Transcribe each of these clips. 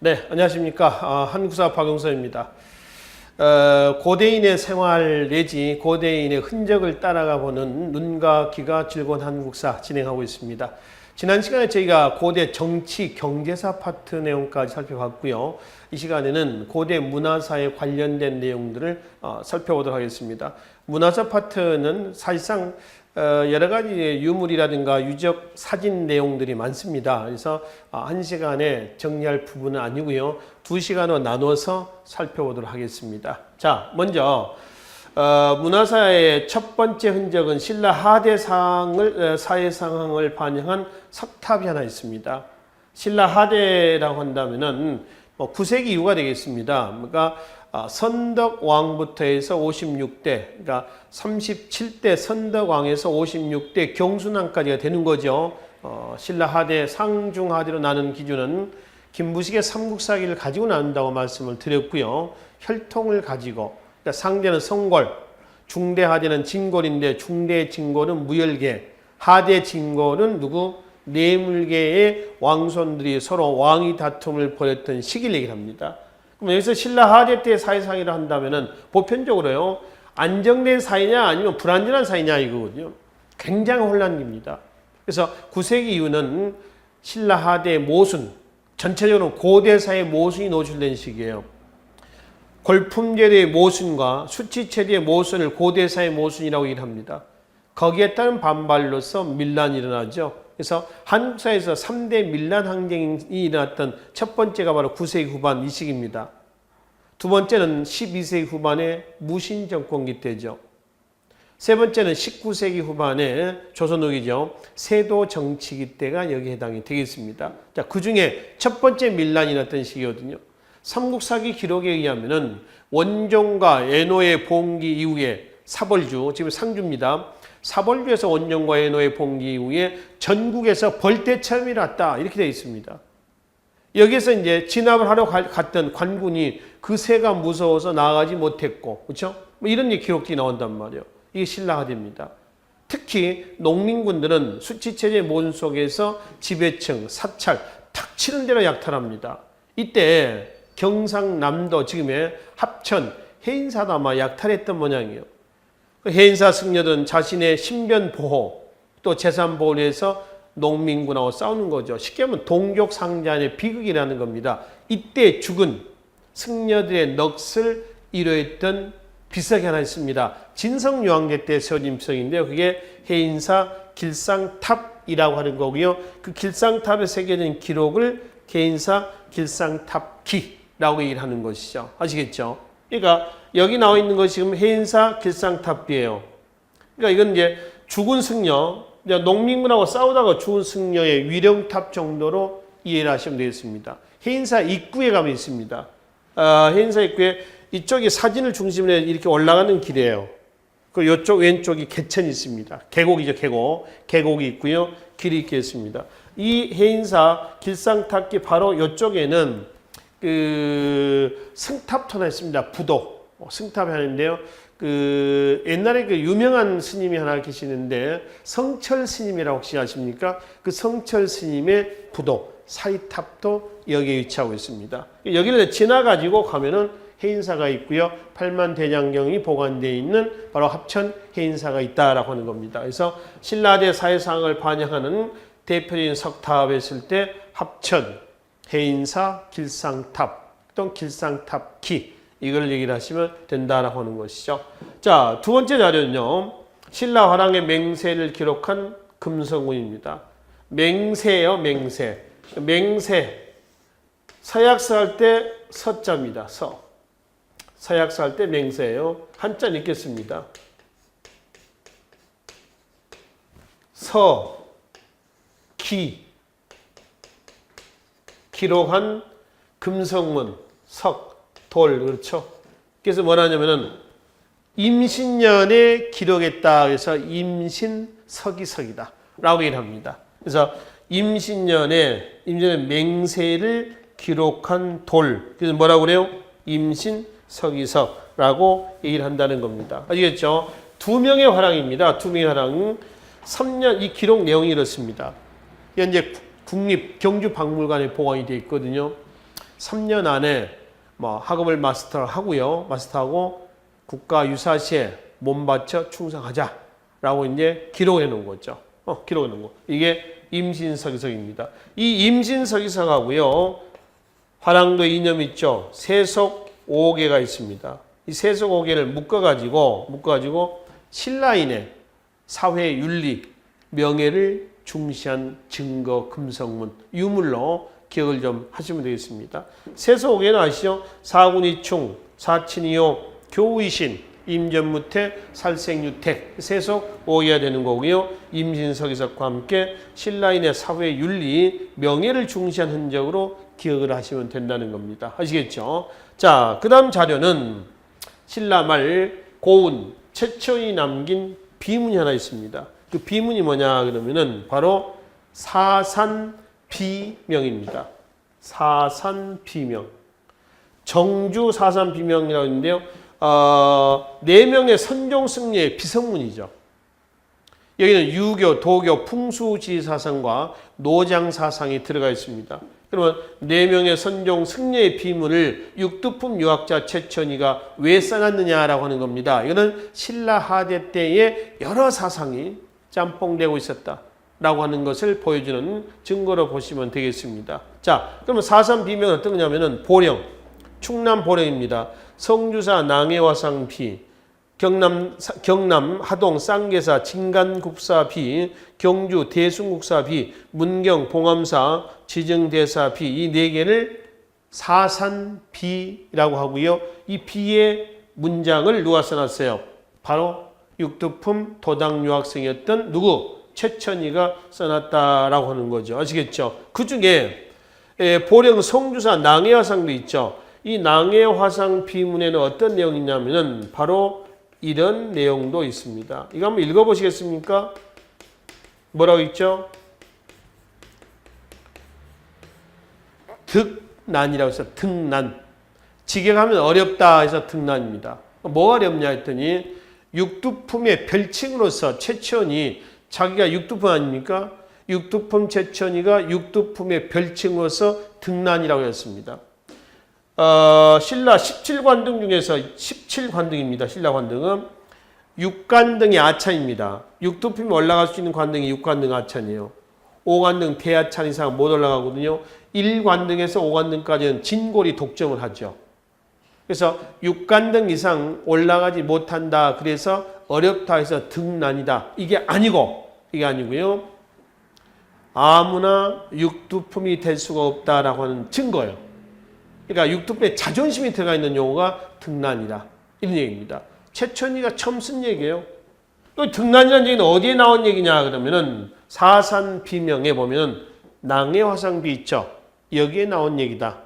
네, 안녕하십니까. 한국사 박용서입니다. 고대인의 생활 내지 고대인의 흔적을 따라가 보는 눈과 귀가 즐거운 한국사 진행하고 있습니다. 지난 시간에 저희가 고대 정치, 경제사 파트 내용까지 살펴봤고요. 이 시간에는 고대 문화사에 관련된 내용들을 살펴보도록 하겠습니다. 문화사 파트는 사실상 여러 가지 유물이라든가 유적 사진 내용들이 많습니다. 그래서 한 시간에 정리할 부분은 아니고요. 2시간으로 나눠서 살펴보도록 하겠습니다. 자, 먼저 문화사의 첫 번째 흔적은 신라 하대 사회 상황을 반영한 석탑이 하나 있습니다. 신라 하대라고 한다면은 9세기 이후가 되겠습니다. 그러니까 선덕왕부터 해서 56대, 그러니까 37대 선덕왕에서 56대 경순왕까지가 되는 거죠. 신라 하대, 상중 하대로 나눈 기준은 김부식의 삼국사기를 가지고 나눈다고 말씀을 드렸고요. 혈통을 가지고, 그러니까 상대는 성골, 중대 하대는 진골인데 중대 진골은 무열계, 하대 진골은 누구? 뇌물계의 왕손들이 서로 왕위 다툼을 벌였던 시기를 얘기합니다. 그럼 여기서 신라 하대 때 사회상이라 한다면은 보편적으로요, 안정된 사회냐 아니면 불안전한 사회냐 이거거든요. 굉장히 혼란입니다. 그래서 9세기 이후는 신라 하대 모순, 전체적으로 고대사의 모순이 노출된 시기예요. 골품제도의 모순과 수치체제의 모순을 고대사의 모순이라고 얘기합니다. 거기에 따른 반발로서 밀란이 일어나죠. 그래서 한국사에서 3대 밀란 항쟁이 일어났던 첫 번째가 바로 9세기 후반 이 시기입니다. 두 번째는 12세기 후반의 무신 정권기 때죠. 세 번째는 19세기 후반의 조선 후기죠. 세도 정치기 때가 여기에 해당이 되겠습니다. 자, 그 중에 첫 번째 밀란이 일어났던 시기거든요. 삼국사기 기록에 의하면은 원종과 애노의 봉기 이후에 사벌주, 지금 상주입니다. 사벌주에서 원종과 애노의 봉기 이후에 전국에서 벌떼처럼 일어났다. 이렇게 되어 있습니다. 여기에서 이제 진압을 하러 갔던 관군이 그 새가 무서워서 나아가지 못했고, 그렇죠? 뭐 이런 기록들이 나온단 말이에요. 이게 신라 하대입니다. 특히 농민군들은 수치체제 모순 속에서 지배층, 사찰, 탁 치는 대로 약탈합니다. 이때 경상남도, 지금의 합천, 해인사도 아마 약탈했던 모양이에요. 해인사 승려들은 자신의 신변 보호, 또 재산 보호를 위해서 농민군하고 싸우는 거죠. 쉽게 하면 동족상잔의 비극이라는 겁니다. 이때 죽은 승려들의 넋을 이뤄했던 비석이 하나 있습니다. 진성유황제 때 세워진 비석인데요. 그게 해인사 길상탑이라고 하는 거고요. 그 길상탑에 새겨진 기록을 해인사 길상탑기라고 얘기를 하는 것이죠. 아시겠죠? 그러니까 여기 나와 있는 것이 지금 해인사 길상탑기예요. 그러니까 이건 이제 죽은 승려, 농민군하고 싸우다가 죽은 승려의 위령탑 정도로 이해를 하시면 되겠습니다. 해인사 입구에 가면 있습니다. 해인사 입구에 이쪽이 사진을 중심으로 이렇게 올라가는 길이에요. 그 이쪽 왼쪽이 개천이 있습니다. 계곡이죠, 계곡. 계곡이 있고요. 길이 있겠습니다. 이 해인사 길상탑기 바로 이쪽에는 그 승탑도 하나 있습니다. 부도. 승탑이 하는데요. 그 옛날에 그 유명한 스님이 하나 계시는데 성철 스님이라고 혹시 아십니까? 그 성철 스님의 부도 사이탑도 여기에 위치하고 있습니다. 여기를 지나가지고 가면은 해인사가 있고요. 팔만대장경이 보관되어 있는 바로 합천 해인사가 있다라고 하는 겁니다. 그래서 신라대 사회상을 반영하는 대표적인 석탑에 있을 때 합천, 해인사, 길상탑 또는 길상탑기 이걸 얘기를 하시면 된다라고 하는 것이죠. 자, 두 번째 자료는요. 신라 화랑의 맹세를 기록한 금성운입니다. 맹세예요, 맹세. 맹세. 서약서 할 때 서자입니다. 서. 서약서 할 때 맹세예요. 한자 읽겠습니다. 서, 기. 기록한 금성문, 석. 돌, 그렇죠? 그래서 뭐라냐면은 임신년에 기록했다. 그래서 임신석이석이다. 라고 얘기를 합니다. 그래서 임신년에 맹세를 기록한 돌. 그래서 뭐라고 그래요? 임신석이석라고 얘기를 한다는 겁니다. 아시겠죠? 2명의 화랑입니다. 2명의 화랑. 3년, 이 기록 내용이 이렇습니다. 현재 국립 경주박물관에 보관이 되어 있거든요. 3년 안에 뭐 학업을 마스터하고요. 마스터하고 국가유사시에 몸바쳐 충성하자라고 이제 기록해 놓은 거죠. 기록해 놓은 거. 이게 임신서기석입니다. 이 임신서기석하고요. 화랑도 이념 있죠. 세속 5개가 있습니다. 이 세속 5개를 묶어가지고 신라인의 사회 윤리, 명예를 중시한 증거 금성문, 유물로 기억을 좀 하시면 되겠습니다. 세속 5개는 아시죠? 사군이충, 사친이요, 교의신, 임전무태, 살생유택, 세속 5개가 되는 거고요. 임신서기석과 함께 신라인의 사회 윤리, 명예를 중시한 흔적으로 기억을 하시면 된다는 겁니다. 아시겠죠? 자, 그 다음 자료는 신라 말 고운 최초에 남긴 비문이 하나 있습니다. 그 비문이 뭐냐 그러면은 바로 사산비명입니다. 사산비명. 정주 사산비명이라고 있는데요. 4명의 선종승려의 비성문이죠. 여기는 유교, 도교, 풍수지사상과 노장사상이 들어가 있습니다. 그러면 4명의 선종 승려의 비문을 육두품 유학자 최천이가 왜 써놨느냐라고 하는 겁니다. 이거는 신라 하대 때의 여러 사상이 짬뽕되고 있었다라고 하는 것을 보여주는 증거로 보시면 되겠습니다. 자, 그러면 사산 비명은 어떤 거냐면은 보령, 충남 보령입니다. 성주사 낭해화상 비, 경남 하동 쌍계사 진간국사 비, 경주 대순국사 비, 문경 봉암사 지정대사 비, 이 4개를 사산비라고 하고요. 이 비의 문장을 누가 써놨어요? 바로 육두품 도당 유학생이었던 누구? 최천이가 써놨다라고 하는 거죠. 아시겠죠? 그 중에 보령 성주사 낭해화상도 있죠. 이 낭해화상 비문에는 어떤 내용이 있냐면은 바로 이런 내용도 있습니다. 이거 한번 읽어보시겠습니까? 뭐라고 있죠? 득난이라고 해서 득난. 직역하면 어렵다 해서 득난입니다. 뭐가 어렵냐 했더니 육두품의 별칭으로서 최천이 자기가 육두품 아닙니까? 육두품 최천이가 육두품의 별칭으로서 득난이라고 했습니다. 신라 17관등 중에서 17관등입니다. 신라 관등은 6관등이 아찬입니다. 육두품이 올라갈 수 있는 관등이 6관등 아찬이에요. 5관등 대아찬 이상 못 올라가거든요. 1관등에서 5관등까지는 진골이 독점을 하죠. 그래서 6관등 이상 올라가지 못한다. 그래서 어렵다 해서 득난이다. 이게 아니고요. 아무나 육두품이 될 수가 없다라고 하는 증거예요. 그러니까 육두품에 자존심이 들어가 있는 용어가 득난이다. 이런 얘기입니다. 최천이가 처음 쓴 얘기예요. 또 득난이라는 얘기는 어디에 나온 얘기냐 그러면은 사산비명에 보면은 낭해화상비 있죠. 여기에 나온 얘기다.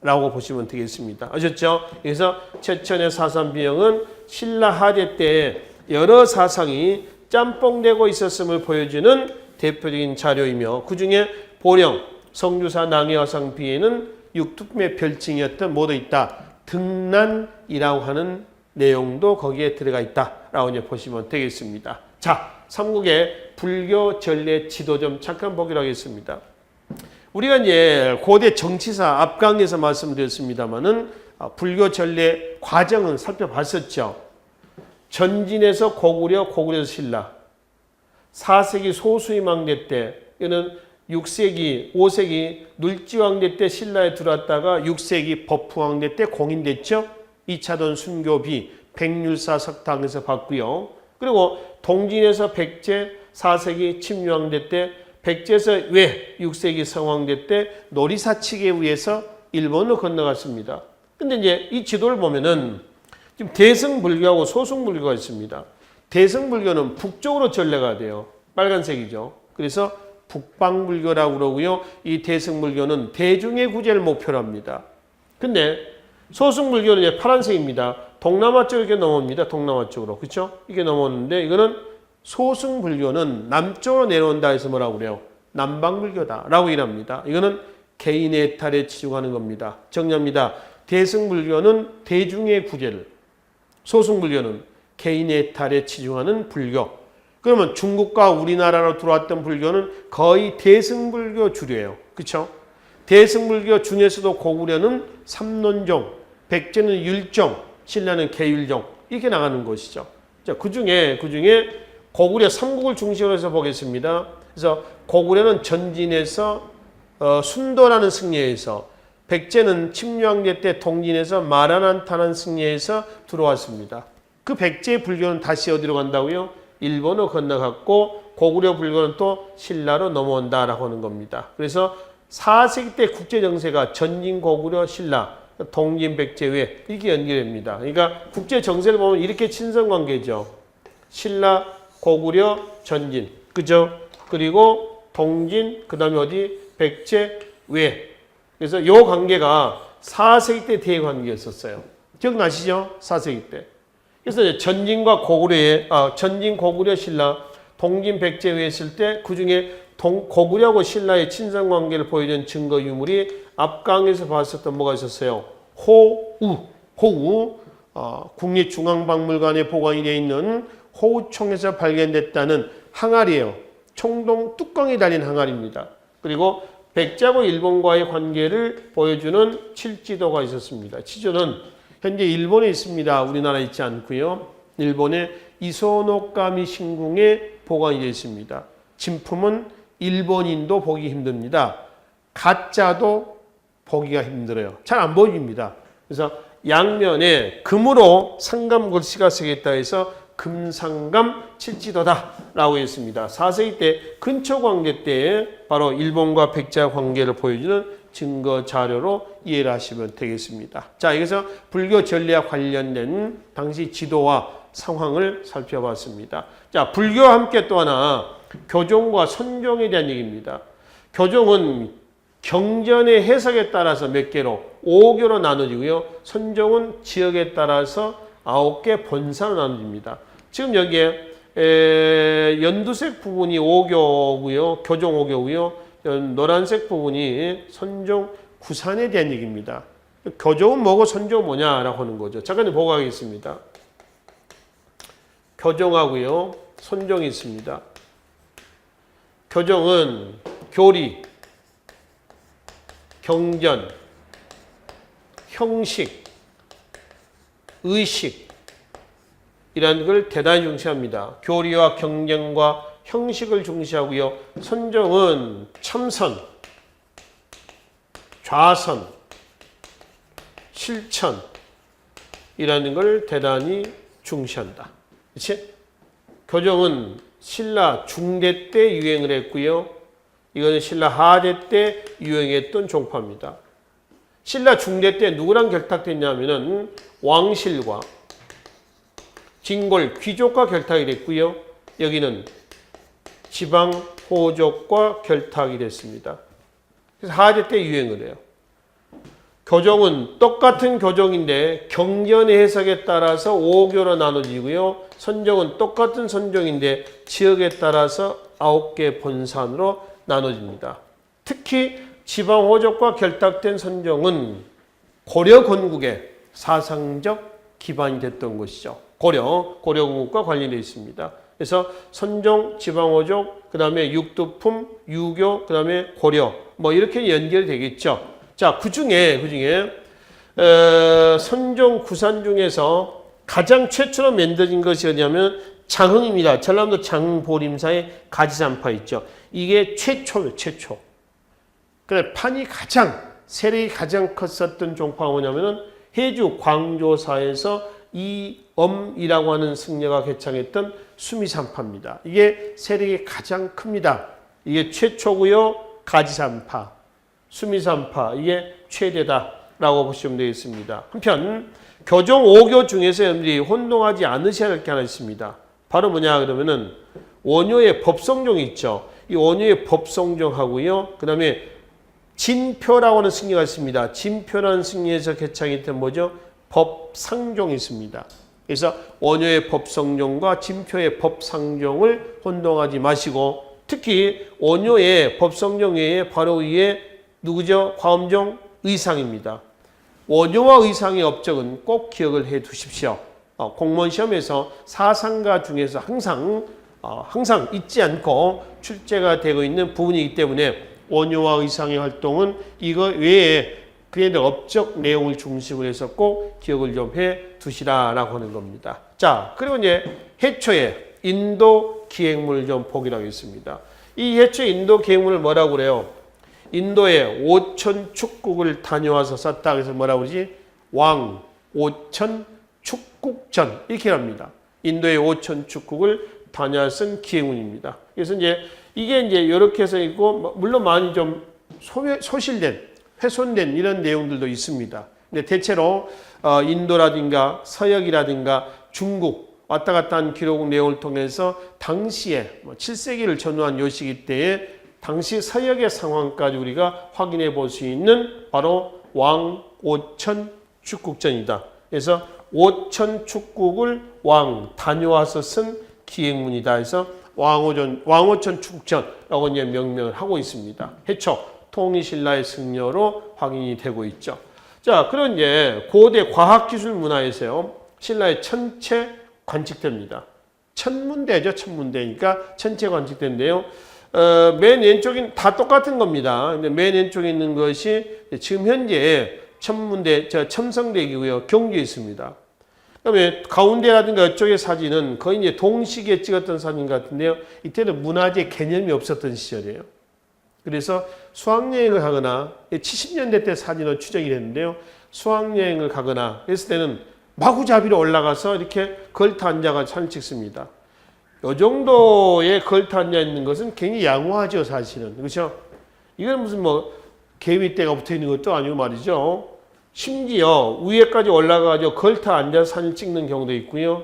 라고 보시면 되겠습니다. 아셨죠? 그래서 최천의 사산비명은 신라 하대 때 여러 사상이 짬뽕되고 있었음을 보여주는 대표적인 자료이며 그 중에 보령, 성주사 낭해화상비에는 육두품의 별칭이었던 뭐도 있다. 득난이라고 하는 내용도 거기에 들어가 있다라고 이제 보시면 되겠습니다. 자, 삼국의 불교 전례 지도 좀 잠깐 보기로 하겠습니다. 우리가 이제 고대 정치사 앞강에서 말씀드렸습니다만은 불교 전례 과정은 살펴봤었죠. 전진에서 고구려, 고구려에서 신라. 4세기 소수임왕대 때, 이는 6세기, 5세기 눌지왕대 때 신라에 들어왔다가 6세기 법후왕대 때 공인됐죠. 2차돈 순교비, 백률사 석당에서 받고요. 그리고 동진에서 백제, 4세기 침유왕대 때 백제에서 왜 6세기 성왕대 때 노리사칙에 의해서 일본으로 건너갔습니다. 근데 이제 이 지도를 보면은 지금 대승불교하고 소승불교가 있습니다. 대승불교는 북쪽으로 전래가 돼요. 빨간색이죠. 그래서 북방불교라고 그러고요. 이 대승불교는 대중의 구제를 목표로 합니다. 근데 소승불교는 이제 파란색입니다. 동남아 쪽으로 이렇게 넘어옵니다. 동남아 쪽으로. 그렇죠? 이게 넘어오는데 이거는 소승불교는 남쪽으로 내려온다 해서 뭐라고 그래요? 남방불교다라고 일합니다. 이거는 개인의 해탈에 치중하는 겁니다. 정리합니다. 대승불교는 대중의 구제를, 소승불교는 개인의 해탈에 치중하는 불교. 그러면 중국과 우리나라로 들어왔던 불교는 거의 대승불교 주류예요. 그렇죠? 대승불교 중에서도 고구려는 삼론종, 백제는 율종, 신라는 계율종 이렇게 나가는 것이죠. 자, 그중에 고구려 삼국을 중심으로 해서 보겠습니다. 그래서 고구려는 전진에서 순도라는 승리에서, 백제는 침략제 때 동진에서 마라난타라는 승리에서 들어왔습니다. 그 백제의 불교는 다시 어디로 간다고요? 일본으로 건너갔고 고구려 불교는 또 신라로 넘어온다라고 하는 겁니다. 그래서 4세기 때 국제 정세가 전진 고구려 신라, 동진 백제 외 이렇게 연결됩니다. 그러니까 국제 정세를 보면 이렇게 친선 관계죠. 신라, 고구려, 전진, 그죠? 그리고 동진, 그다음에 어디 백제 외. 그래서 이 관계가 4세기 때 대관계였었어요. 기억나시죠? 4세기 때. 그래서 전진과 고구려의 전진 고구려 신라, 동진 백제 외 했을 때 그중에 고구려하고 신라의 친선 관계를 보여준 증거 유물이 앞강에서 봤었던 뭐가 있었어요? 호우. 국립중앙박물관에 보관이 되어 있는 호우총에서 발견됐다는 항아리예요. 총동 뚜껑이 달린 항아리입니다. 그리고 백제하고 일본과의 관계를 보여주는 칠지도가 있었습니다. 지도는 현재 일본에 있습니다. 우리나라에 있지 않고요. 일본의 이소노카미 신궁에 보관이 되어 있습니다. 진품은 일본인도 보기 힘듭니다. 가짜도 보기가 힘들어요. 잘 안 보입니다. 그래서 양면에 금으로 상감 글씨가 쓰여있다 해서 금상감 칠지도다라고 했습니다. 4세기 때 근초 관계 때 바로 일본과 백제와 관계를 보여주는 증거 자료로 이해를 하시면 되겠습니다. 자, 여기서 불교 전례와 관련된 당시 지도와 상황을 살펴봤습니다. 자, 불교와 함께 또 하나 교종과 선종에 대한 얘기입니다. 교종은 경전의 해석에 따라서 몇 개로 5개로 나눠지고요. 선종은 지역에 따라서 9개 본사로 나눠집니다. 지금 여기에 연두색 부분이 5교고요. 교종 5교고요. 노란색 부분이 선종 구산에 대한 얘기입니다. 교종은 뭐고 선종은 뭐냐라고 하는 거죠. 잠깐 보고 가겠습니다. 교종하고요. 선종이 있습니다. 교종은 교리, 경전, 형식, 의식 이라는 걸 대단히 중시합니다. 교리와 경전과 형식을 중시하고요. 선종은 참선, 좌선, 실천 이라는 걸 대단히 중시한다. 그렇지? 교종은 신라 중대 때 유행을 했고요. 이거는 신라 하대 때 유행했던 종파입니다. 신라 중대 때 누구랑 결탁됐냐면은 왕실과 진골 귀족과 결탁이 됐고요. 여기는 지방 호족과 결탁이 됐습니다. 그래서 하대 때 유행을 해요. 교종은 똑같은 교종인데 경전의 해석에 따라서 5교로 나눠지고요. 선종은 똑같은 선종인데 지역에 따라서 9개 본산으로 나눠집니다. 특히 지방 호족과 결탁된 선종은 고려 건국의 사상적 기반이 됐던 것이죠. 고려 건국과 관련되어 있습니다. 그래서 선종, 지방 호족, 그 다음에 육두품, 유교, 그 다음에 고려 뭐 이렇게 연결이 되겠죠. 자, 그 중에 선종 구산 중에서 가장 최초로 만들어진 것이 어디냐면 장흥입니다. 전라남도 장흥보림사의 가지산파 있죠. 이게 최초예요, 최초. 그래, 판이 세력이 가장 컸었던 종파가 뭐냐면은 해주 광조사에서 이엄이라고 하는 승려가 개창했던 수미산파입니다. 이게 세력이 가장 큽니다. 이게 최초고요. 가지산파, 수미산파 이게 최대다라고 보시면 되겠습니다. 한편 교종 5교 중에서 여러분들이 혼동하지 않으셔야 할 게 하나 있습니다. 바로 뭐냐 그러면은 원효의 법성종 있죠. 이 원효의 법성종하고요. 그 다음에 진표라고 하는 승려가 있습니다. 진표라는 승려에서 개창했던 뭐죠? 법상종이 있습니다. 그래서 원효의 법성종과 진표의 법상종을 혼동하지 마시고 특히 원효의 법성종 외에 바로 위에 누구죠? 화엄종 의상입니다. 원효와 의상의 업적은 꼭 기억을 해 두십시오. 공무원 시험에서 사상가 중에서 항상 잊지 않고 출제가 되고 있는 부분이기 때문에 원효와 의상의 활동은 이거 외에 그의 업적 내용을 중심으로 해서 꼭 기억을 좀 해 두시라라고 하는 겁니다. 자, 그리고 이제 해초의 인도 기행문을 좀 보기로 하겠습니다. 이 해초의 인도 기행문을 뭐라고 그래요? 인도에 5천 축국을 다녀와서 썼다. 그래서 뭐라고 그러지? 왕 5천 축국전 이렇게 합니다. 인도의 5천 축국을 다녀와 쓴 기행문입니다. 그래서 이제 이게 이제 이렇게 해서 있고 물론 많이 좀 소실된 훼손된 이런 내용들도 있습니다. 근데 대체로 인도라든가 서역이라든가 중국 왔다 갔다 한 기록 내용을 통해서 당시에 7세기를 전후한 요 시기 때에 당시 서역의 상황까지 우리가 확인해 볼 수 있는 바로 왕 5천 축국전이다. 그래서 5천 축국을 왕 다녀와서 쓴 기행문이다. 해서 왕오천 축국전라고 이제 명명을 하고 있습니다. 해초 통일신라의 승려로 확인이 되고 있죠. 자, 그런 이제 고대 과학기술 문화에서요, 신라의 천체 관측대입니다. 천문대죠, 천문대니까 천체 관측대인데요. 맨 왼쪽인 다 똑같은 겁니다. 근데 맨 왼쪽에 있는 것이 지금 현재 천문대, 첨성대이고요, 경주에 있습니다. 그다음에 가운데라든가 이쪽의 사진은 거의 이제 동시기에 찍었던 사진 같은데요. 이때는 문화재 개념이 없었던 시절이에요. 그래서 수학여행을 가거나 70년대 때 사진으로 추정이 됐는데요. 수학여행을 가거나 했을 때는 마구잡이로 올라가서 이렇게 걸터 앉아가 사진 찍습니다. 이 정도의 걸터 앉아 있는 것은 굉장히 양호하죠, 사실은. 그렇죠? 이건 무슨 뭐 개미떼가 붙어 있는 것도 아니고 말이죠. 심지어 위에까지 올라가서 걸터 앉아서 사진 찍는 경우도 있고요.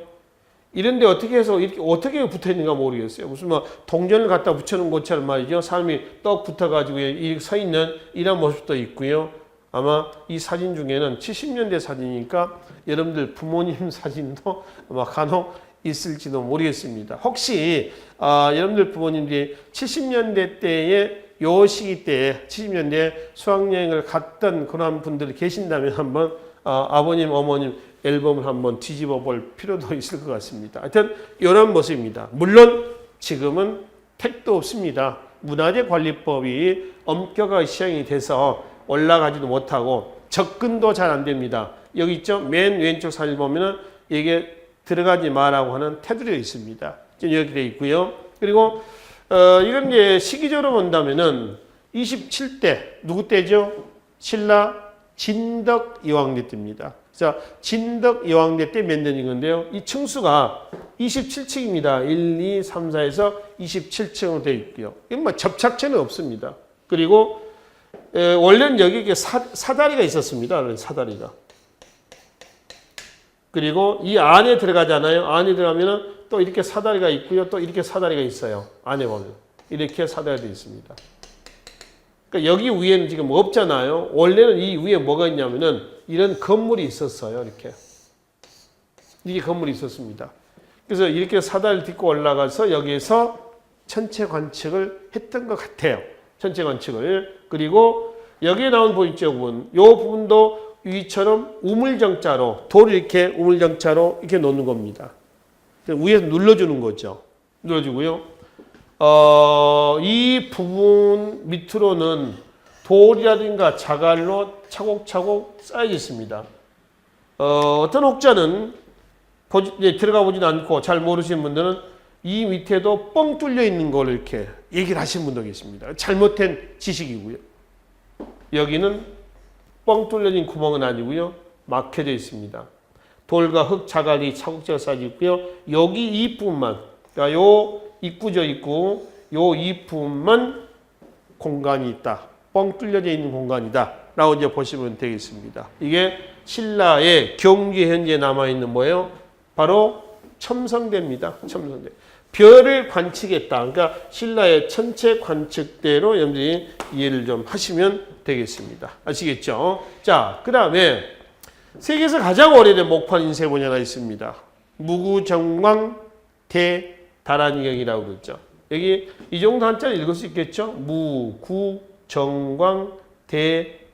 이런데 어떻게 해서 이렇게 어떻게 붙어 있는가 모르겠어요. 무슨 뭐 동전을 갖다 붙여놓은 것처럼 말이죠. 사람이 떡 붙어가지고 이렇게 서 있는 이런 모습도 있고요. 아마 이 사진 중에는 70년대 사진이니까 여러분들 부모님 사진도 아마 간혹 있을지도 모르겠습니다. 혹시 여러분들 부모님들이 70년대 때에 요 시기 때에 70년대에 수학여행을 갔던 그런 분들이 계신다면 한번 아버님, 어머님 앨범을 한번 뒤집어 볼 필요도 있을 것 같습니다. 하여튼 이런 모습입니다. 물론 지금은 택도 없습니다. 문화재관리법이 엄격하게 시행이 돼서 올라가지도 못하고 접근도 잘 안 됩니다. 여기 있죠? 맨 왼쪽 사진 보면은 이게 들어가지 마라고 하는 테두리가 있습니다. 이렇게 되어 있고요. 그리고 이런 게 시기적으로 본다면은 27대 누구 때죠? 신라 진덕 이황대 때입니다. 그래서 진덕 이황대 때 몇 년인 건데요. 이 층수가 27층입니다. 1, 2, 3, 4에서 27층으로 되어 있고요. 이건 뭐 접착제는 없습니다. 그리고 원래는 여기 사다리가 있었습니다. 사다리가. 그리고 이 안에 들어가잖아요. 안에 들어가면은 또 이렇게 사다리가 있고요. 또 이렇게 사다리가 있어요. 안에 보면. 이렇게 사다리도 있습니다. 그러니까 여기 위에는 지금 없잖아요. 원래는 이 위에 뭐가 있냐면은 이런 건물이 있었어요. 이게 건물이 있었습니다. 그래서 이렇게 사다리를 딛고 올라가서 여기에서 천체 관측을 했던 것 같아요. 천체 관측을. 그리고 여기에 나온 보이죠, 부분. 이 부분도 위처럼 우물정자로 돌을 이렇게 우물정자로 이렇게 놓는 겁니다. 위에서 눌러주는 거죠. 눌러주고요. 이 부분 밑으로는 돌이라든가 자갈로 차곡차곡 쌓여져 있습니다. 어떤 혹자는 들어가 보진 않고 잘 모르시는 분들은 이 밑에도 뻥 뚫려 있는 걸 이렇게 얘기를 하시는 분도 계십니다. 잘못된 지식이고요. 여기는 뻥 뚫려진 구멍은 아니고요. 막혀져 있습니다. 돌과 흙, 자갈이 차곡차곡 쌓여져 있고요. 여기 이 부분만, 그러니까 요 입구죠, 입구. 요 이 부분만 공간이 있다. 뻥 뚫려져 있는 공간이다. 라고 이제 보시면 되겠습니다. 이게 신라의 경주에 현재 남아있는 뭐예요? 바로 첨성대입니다. 첨성대. 별을 관측했다. 그러니까 신라의 천체 관측대로 여러분들이 이해를 좀 하시면 되겠습니다. 아시겠죠? 자, 그 다음에 세계에서 가장 오래된 목판 인쇄본이 하나 있습니다. 무구정광 대다란이경이라고 그러죠. 여기 이 정도 한자를 읽을 수 있겠죠? 무구정광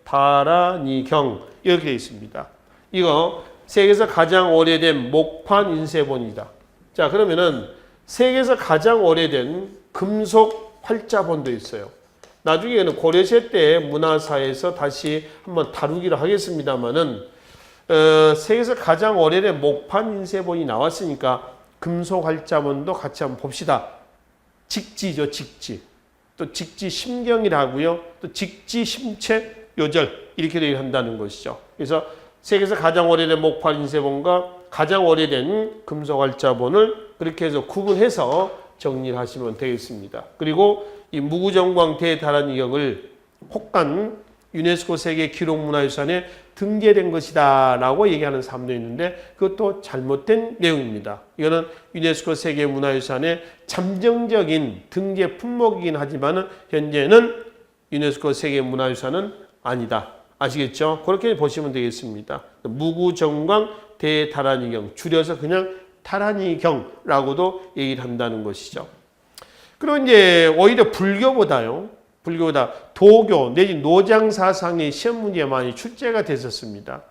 대다란이경 이렇게 되어 있습니다. 이거 세계에서 가장 오래된 목판 인쇄본이다. 자, 그러면은 세계에서 가장 오래된 금속 활자본도 있어요. 나중에는 고려시대 때 문화사에서 다시 한번 다루기로 하겠습니다만은 세계에서 가장 오래된 목판 인쇄본이 나왔으니까 금속활자본도 같이 한번 봅시다. 직지죠, 직지. 또 직지심경이라고요. 또 직지심체요절 이렇게 얘기한다는 것이죠. 그래서 세계에서 가장 오래된 목판 인쇄본과 가장 오래된 금속활자본을 그렇게 해서 구분해서 정리를 하시면 되겠습니다. 그리고 이 무구정광 대다란이경을 혹간 유네스코 세계 기록문화유산에 등재된 것이다 라고 얘기하는 사람도 있는데 그것도 잘못된 내용입니다. 이거는 유네스코 세계문화유산의 잠정적인 등재 품목이긴 하지만 현재는 유네스코 세계문화유산은 아니다. 아시겠죠? 그렇게 보시면 되겠습니다. 무구정광 대다란이경, 줄여서 그냥 다란이경라고도 얘기를 한다는 것이죠. 그리고 이제 오히려 불교보다 도교 내지 노장 사상의 시험 문제에 많이 출제가 됐었습니다.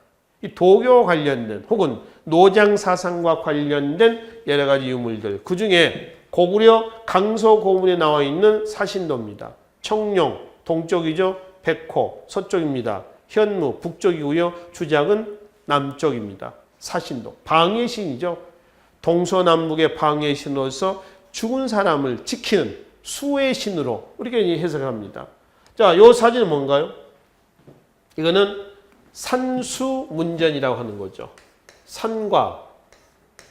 이 도교 관련된 혹은 노장 사상과 관련된 여러 가지 유물들, 그 중에 고구려 강서 고문에 나와 있는 사신도입니다. 청룡 동쪽이죠. 백호 서쪽입니다. 현무 북쪽이고요. 주작은 남쪽입니다. 사신도 방해 신이죠. 동서남북의 방해 신으로서 죽은 사람을 지키는 수의 신으로 이렇게 해석합니다. 자, 이 사진은 뭔가요? 이거는 산수문전이라고 하는 거죠. 산과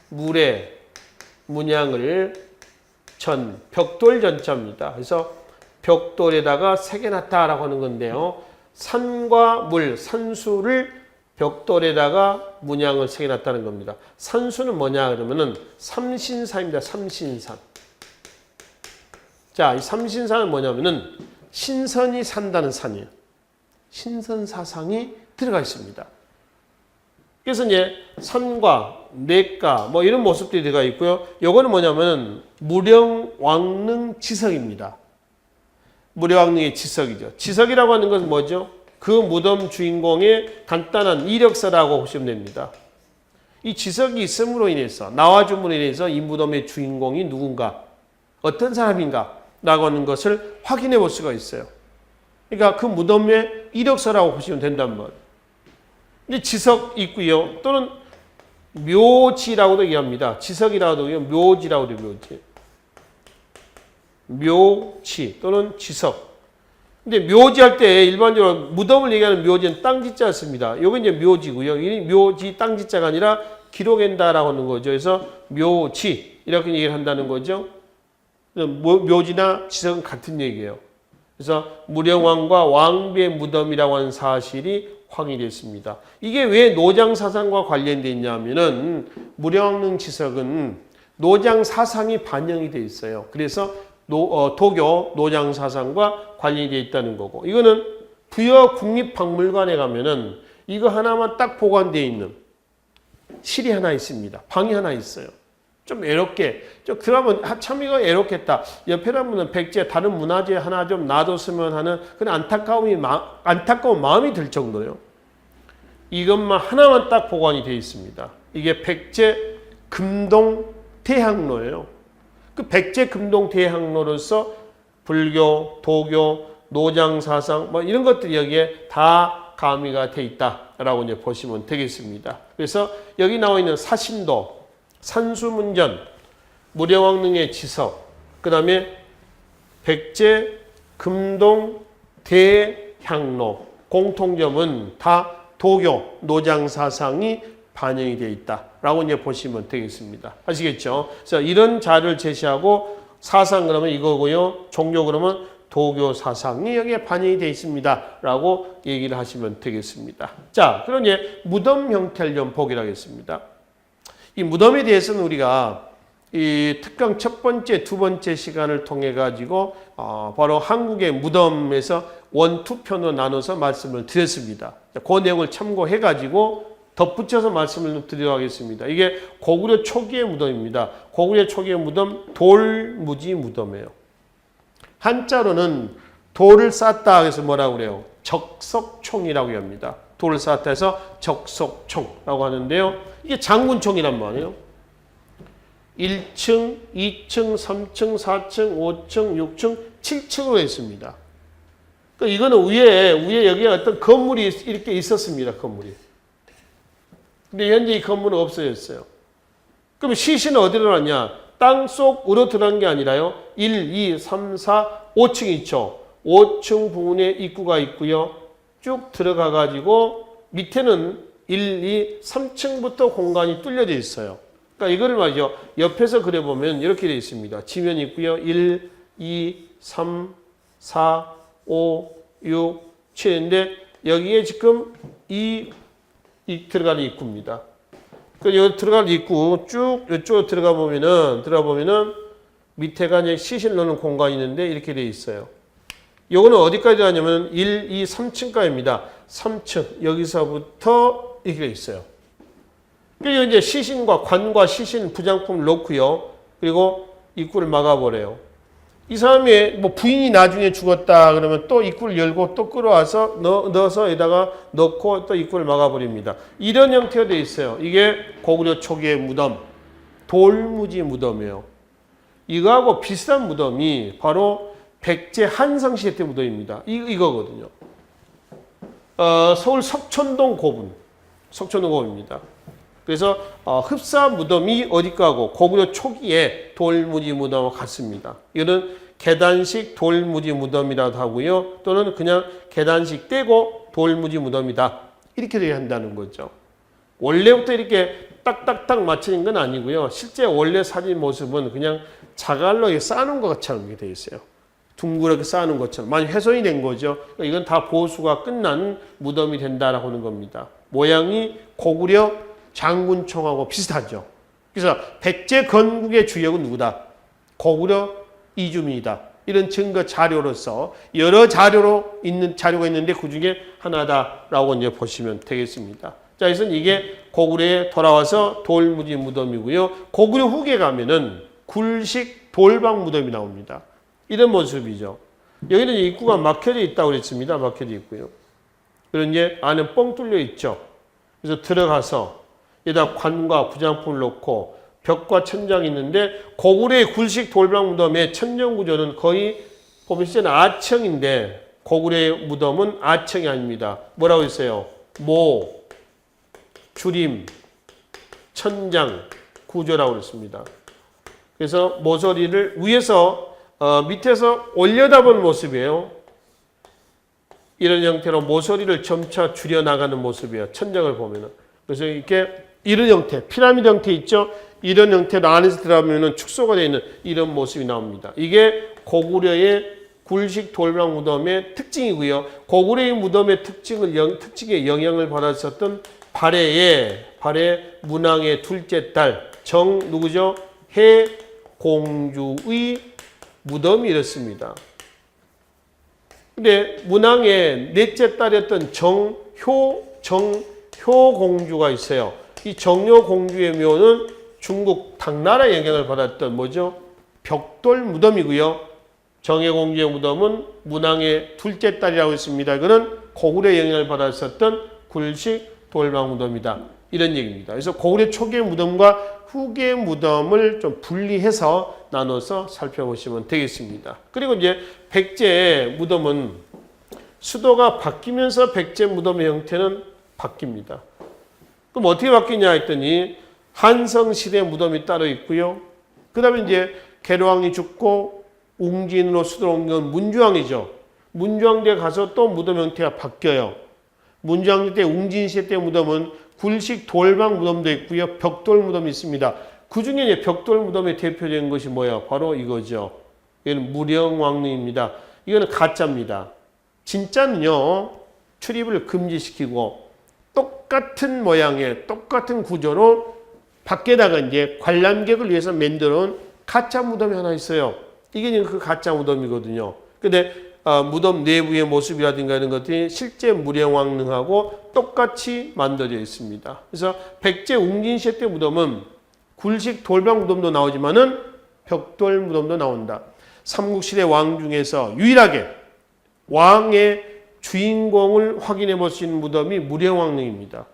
물의 문양을 전 벽돌 전자입니다. 그래서 벽돌에다가 새겨놨다라고 하는 건데요. 산과 물, 산수를 벽돌에다가 문양을 새겨놨다는 겁니다. 산수는 뭐냐 그러면은 삼신사입니다. 삼신산. 자, 이 삼신산은 뭐냐면은 신선이 산다는 산이에요. 신선 사상이 들어가 있습니다. 그래서 이제 산과 냇가 뭐 이런 모습들이 들어가 있고요. 요거는 뭐냐면은 무령왕릉 지석입니다. 무령왕릉의 지석이죠. 지석이라고 하는 것은 뭐죠? 그 무덤 주인공의 간단한 이력서라고 보시면 됩니다. 이 지석이 있음으로 인해서 나와줌으로 인해서 이 무덤의 주인공이 누군가 어떤 사람인가 라고 하는 것을 확인해 볼 수가 있어요. 그러니까 그 무덤의 이력서라고 보시면 된단 말이에요. 이제 지석 있고요. 또는 묘지라고도 얘기합니다. 지석이라고도 묘지라고도 묘지. 묘지 또는 지석. 근데 묘지할 때 일반적으로 무덤을 얘기하는 묘지는 땅지자 씁니다. 요게 이제 묘지고요. 이 묘지 땅지자가 아니라 기록한다라고 하는 거죠. 그래서 묘지 이렇게 얘기를 한다는 거죠. 묘지나 지석은 같은 얘기예요. 그래서 무령왕과 왕비의 무덤이라고 하는 사실이 확인이 됐습니다. 이게 왜 노장사상과 관련되어 있냐면은 무령왕릉 지석은 노장사상이 반영이 되어 있어요. 그래서 도교 노장사상과 관련이 되어 있다는 거고, 이거는 부여 국립박물관에 가면은 이거 하나만 딱 보관되어 있는 실이 하나 있습니다. 방이 하나 있어요. 좀 애롭게, 그러면 참 이거 애롭겠다. 옆에다 보면 백제 다른 문화재 하나 좀 놔뒀으면 하는 그런 안타까운 마음이 들 정도예요. 이것만 하나만 딱 보관이 되어 있습니다. 이게 백제 금동 대학로예요. 그 백제 금동 대학로로서 불교, 도교, 노장사상 뭐 이런 것들이 여기에 다 가미가 돼 있다라고 이제 보시면 되겠습니다. 그래서 여기 나와 있는 사신도, 산수문전, 무령왕릉의 지석, 그 다음에 백제 금동 대향로 공통점은 다 도교, 노장사상이 반영이 되어 있다라고 이제 보시면 되겠습니다. 아시겠죠? 그래서 이런 자료를 제시하고 사상 그러면 이거고요. 종교 그러면 도교 사상이 여기에 반영이 되어 있습니다라고 얘기를 하시면 되겠습니다. 자, 그럼 이제 무덤 형태를 좀 보기로 하겠습니다. 이 무덤에 대해서는 우리가 이 특강 첫 번째, 두 번째 시간을 통해 가지고 바로 한국의 무덤에서 원투 편으로 나눠서 말씀을 드렸습니다. 그 내용을 참고해 가지고 덧붙여서 말씀을 드리도록 하겠습니다. 이게 고구려 초기의 무덤입니다. 고구려 초기의 무덤 돌무지 무덤이에요. 한자로는 돌을 쌓다 해서 뭐라고 그래요? 적석총이라고 합니다. 돌을 쌓다 해서 적석총라고 하는데요. 이게 장군총이란 말이에요. 1층, 2층, 3층, 4층, 5층, 6층, 7층으로 있습니다. 그러니까 이거는 위에 여기에 어떤 건물이 이렇게 있었습니다. 건물이. 근데 현재 이 건물은 없어졌어요. 그럼 시신은 어디로 났냐? 땅 속으로 들어간 게 아니라요. 1, 2, 3, 4, 5층 있죠. 5층 부분에 입구가 있고요. 쭉 들어가 가지고 밑에는 1, 2, 3층부터 공간이 뚫려져 있어요. 그러니까 이거를 말이죠. 옆에서 그려보면 이렇게 되어 있습니다. 지면이 있고요. 1, 2, 3, 4, 5, 6, 7인데 여기에 지금 이 들어가는 입구입니다. 그 여기 들어가는 입구 쭉 이쪽으로 들어가 보면은 밑에가 이제 시신 넣는 공간이 있는데 이렇게 되어 있어요. 요거는 어디까지 가냐면 1, 2, 3층까지입니다. 3층 여기서부터 이렇게 되어 있어요. 그리고 이제 시신과 관과 시신 부장품을 놓고요. 그리고 입구를 막아버려요. 이 사람의 뭐 부인이 나중에 죽었다 그러면 또 입구를 열고 또 끌어와서 넣어서 여기다가 넣고 또 입구를 막아버립니다. 이런 형태가 되어 있어요. 이게 고구려 초기의 무덤, 돌무지 무덤이에요. 이거하고 비슷한 무덤이 바로 백제 한성시대 때 무덤입니다. 이거거든요. 서울 석촌동 고분입니다. 그래서 흡사 무덤이 어디가고 고구려 초기에 돌무지 무덤과 같습니다. 이거는 계단식 돌무지 무덤이라도 하고요. 또는 그냥 계단식 떼고 돌무지 무덤이다. 이렇게 돼야 한다는 거죠. 원래부터 이렇게 딱딱딱 맞춰진 건 아니고요. 실제 원래 사진 모습은 그냥 자갈로 쌓아놓은 것처럼 이렇게 되어 있어요. 둥그렇게 쌓아놓은 것처럼. 많이 훼손이 된 거죠. 그러니까 이건 다 보수가 끝난 무덤이 된다라고 하는 겁니다. 모양이 고구려 장군총하고 비슷하죠. 그래서 백제 건국의 주역은 누구다? 고구려 이주민이다. 이런 증거 자료로서 여러 자료로 있는 자료가 있는데 그 중에 하나다라고 이제 보시면 되겠습니다. 자, 그래서 이게 고구려에 돌아와서 돌무지 무덤이고요. 고구려 후기에 가면은 굴식 돌방 무덤이 나옵니다. 이런 모습이죠. 여기는 입구가 막혀져 있다고 그랬습니다. 막혀져 있고요. 그리고 이제 안에 뻥 뚫려 있죠. 그래서 들어가서 여기다 관과 부장품을 놓고 벽과 천장이 있는데 고구려의 굴식 돌방 무덤의 천정 구조는 거의 보면 실제는 아청인데 고구려의 무덤은 아청이 아닙니다. 뭐라고 했어요? 모, 주림, 천장 구조라고 그랬습니다. 그래서 모서리를 위에서 밑에서 올려다보는 모습이에요. 이런 형태로 모서리를 점차 줄여나가는 모습이에요. 천장을 보면은. 그래서 이렇게 이런 형태, 피라미드 형태 있죠? 이런 형태로 안에서 들어가면은 축소가 되어 있는 이런 모습이 나옵니다. 이게 고구려의 굴식 돌방 무덤의 특징이고요. 고구려의 무덤의 특징에 영향을 받았었던 발해의 문왕의 둘째 딸, 누구죠? 해공주의 무덤이 이렇습니다. 근데 문왕의 넷째 딸이었던 정효공주가 있어요. 이 정효공주의 묘는 중국 당나라의 영향을 받았던 뭐죠? 벽돌 무덤이고요. 정효공주의 무덤은 문왕의 둘째 딸이라고 했습니다. 그는 고구려의 영향을 받았었던 굴식 돌방 무덤이다. 이런 얘기입니다. 그래서 고구려 초기의 무덤과 후기의 무덤을 좀 분리해서 나눠서 살펴보시면 되겠습니다. 그리고 이제 백제 무덤은 수도가 바뀌면서 백제 무덤의 형태는 바뀝니다. 그럼 어떻게 바뀌냐 했더니 한성시대 무덤이 따로 있고요. 그 다음에 이제 계로왕이 죽고 웅진으로 수도를 옮긴 문주왕이죠. 문주왕대 가서 또 무덤 형태가 바뀌어요. 문주왕 때 웅진시대 때 무덤은 굴식 돌방 무덤도 있고요. 벽돌 무덤이 있습니다. 그 중에 이제 벽돌 무덤의 대표적인 것이 뭐예요? 바로 이거죠. 이건 무령왕릉입니다. 이거는 가짜입니다. 진짜는요, 출입을 금지시키고 똑같은 모양의 똑같은 구조로 밖에다가 이제 관람객을 위해서 만들어 놓은 가짜 무덤이 하나 있어요. 이게 그 가짜 무덤이거든요. 근데 무덤 내부의 모습이라든가 이런 것들이 실제 무령왕릉하고 똑같이 만들어져 있습니다. 그래서 백제 웅진시대 때 무덤은 굴식 돌방 무덤도 나오지만은 벽돌 무덤도 나온다. 삼국시대 왕 중에서 유일하게 왕의 주인공을 확인해 볼 수 있는 무덤이 무령왕릉입니다.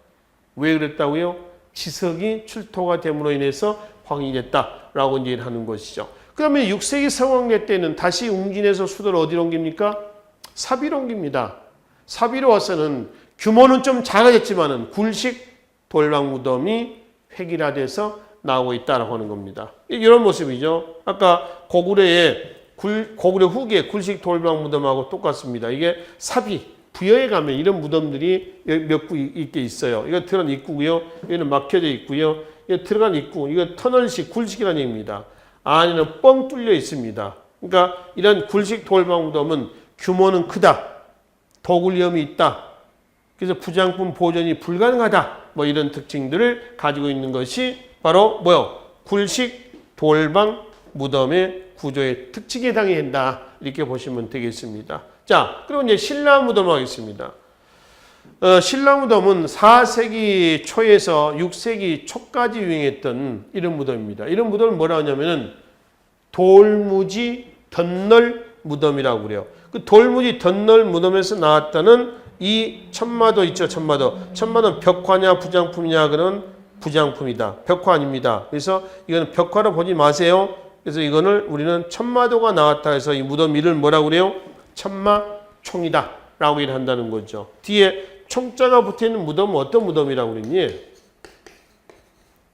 왜 그랬다고요? 지석이 출토가 됨으로 인해서 확인이 됐다라고 이제 하는 것이죠. 그러면 6세기 성왕래 때는 다시 웅진에서 수도를 어디로 옮깁니까? 사비로 와서는 규모는 좀 작아졌지만은 굴식 돌방 무덤이 획일화돼서 나오고 있다라고 하는 겁니다. 이런 모습이죠. 아까 고구려의 고구려 후기의 굴식 돌방 무덤하고 똑같습니다. 이게 사비, 부여에 가면 이런 무덤들이 몇 구 있게 있어요. 이거 들어간 입구고요. 여기는 막혀져 있고요. 이거 들어간 입구, 이거 터널식, 굴식이라는 얘기입니다. 안에는 뻥 뚫려 있습니다. 그러니까 이런 굴식 돌방 무덤은 규모는 크다. 도굴 위험이 있다. 그래서 부장품 보존이 불가능하다. 뭐 이런 특징들을 가지고 있는 것이 바로 뭐요? 굴식 돌방 무덤의 구조의 특징에 해당이 된다. 이렇게 보시면 되겠습니다. 자, 그리고 이제 신라 무덤 하겠습니다. 신라 무덤은 4세기 초에서 6세기 초까지 유행했던 이런 무덤입니다. 이런 무덤을 뭐라 하냐면은 돌무지 덧널 무덤이라고 그래요. 그 돌무지 덧널 무덤에서 나왔다는 이 천마도 있죠, 천마도. 천마도는 벽화냐 부장품이냐 그런 부장품이다. 벽화 아닙니다. 그래서 이거는 벽화로 보지 마세요. 그래서 이거를 우리는 천마도가 나왔다 해서 이 무덤 이름을 뭐라고 그래요? 천마총이다 라고 얘기를 한다는 거죠. 뒤에 총자가 붙어있는 무덤은 어떤 무덤이라고 그랬니?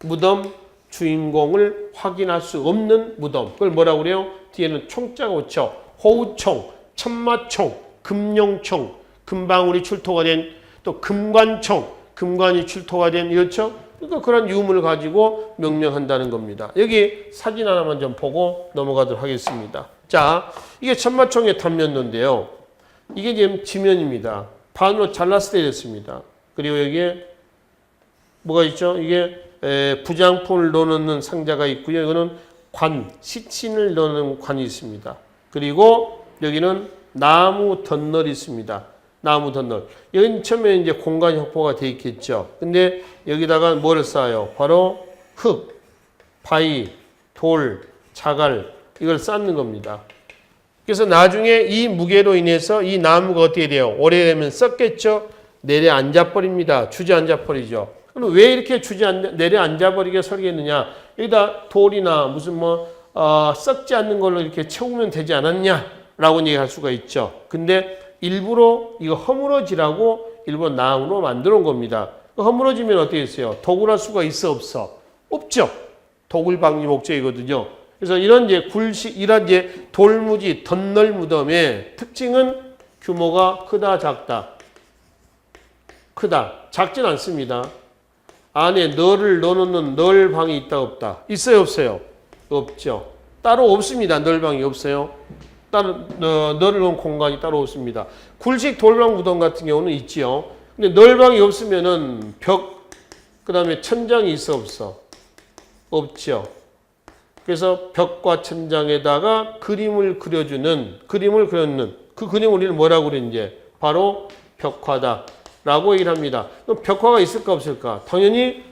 무덤 주인공을 확인할 수 없는 무덤. 그걸 뭐라고 그래요? 뒤에는 총자가 붙죠. 호우총, 천마총, 금룡총, 금방울이 출토가 된 또 금관총, 금관이 출토가 된 이렇죠? 그러니까 그런 유물을 가지고 명명한다는 겁니다. 여기 사진 하나만 좀 보고 넘어가도록 하겠습니다. 자, 이게 천마총의 단면도인데요. 이게 지금 지면입니다. 반으로 잘라서 때렸습니다. 그리고 여기에 뭐가 있죠? 이게 부장품을 넣어놓는 상자가 있고요. 이거는 관, 시친을 넣는 관이 있습니다. 그리고 여기는 나무 덧널이 있습니다. 나무 덧널. 여기는 처음에 이제 공간 확보가 되어 있겠죠. 근데 여기다가 뭐를 쌓아요? 바로 흙, 바위, 돌, 자갈 이걸 쌓는 겁니다. 그래서 나중에 이 무게로 인해서 이 나무가 어떻게 돼요? 오래되면 썩겠죠? 내려앉아 버립니다. 주저앉아 버리죠. 그럼 왜 이렇게 내려앉아 버리게 설계했느냐? 여기다 돌이나 무슨 썩지 않는 걸로 이렇게 채우면 되지 않았냐라고 얘기할 수가 있죠. 근데 일부러 이거 허물어지라고 일부러 나무로 만들어 놓은 겁니다. 허물어지면 어떻게 했어요? 도굴할 수가 있어 없어? 없죠. 도굴 방지 목적이거든요. 그래서 이런 이제 이런 이제 돌무지 덧널 무덤의 특징은 규모가 크다 작다. 크다. 작진 않습니다. 안에 널을 넣어놓는 널방이 있다 없다. 있어요 없어요? 없죠. 따로 없습니다. 널방이 없어요. 따로 널을 놓은 공간이 따로 없습니다. 굴식 돌방 무덤 같은 경우는 있지요. 근데 널방이 없으면은 벽 그다음에 천장이 있어 없어? 없죠. 그래서 벽과 천장에다가 그림을 그려주는 그 그림을 우리는 뭐라고 그랬는지 바로 벽화다라고 얘기를 합니다. 그럼 벽화가 있을까 없을까? 당연히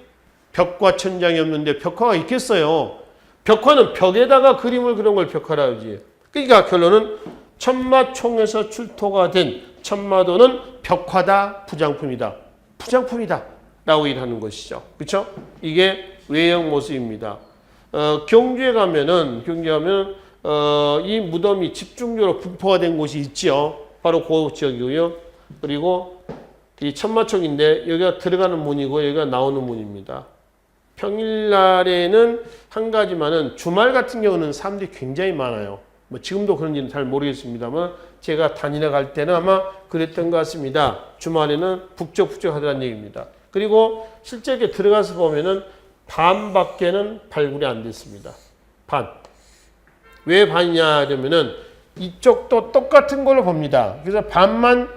벽과 천장이 없는데 벽화가 있겠어요. 벽화는 벽에다가 그림을 그린 걸 벽화라 하지. 그러니까 결론은 천마총에서 출토가 된 천마도는 벽화다, 부장품이다. 부장품이다 라고 얘기하는 것이죠. 그렇죠? 이게 외형 모습입니다. 경주에 가면 이 무덤이 집중적으로 분포가 된 곳이 있죠. 바로 그 지역이고요. 그리고 이 천마총인데 여기가 들어가는 문이고 여기가 나오는 문입니다. 평일날에는 한 가지만은 주말 같은 경우는 사람들이 굉장히 많아요. 뭐 지금도 그런지는 잘 모르겠습니다만 제가 다니러 갈 때는 아마 그랬던 것 같습니다. 주말에는 북적북적 하더라는 얘기입니다. 그리고 실제 이렇게 들어가서 보면은 반밖에는 발굴이 안 됐습니다. 반. 왜 반이냐 하면은 이쪽도 똑같은 걸로 봅니다. 그래서 반만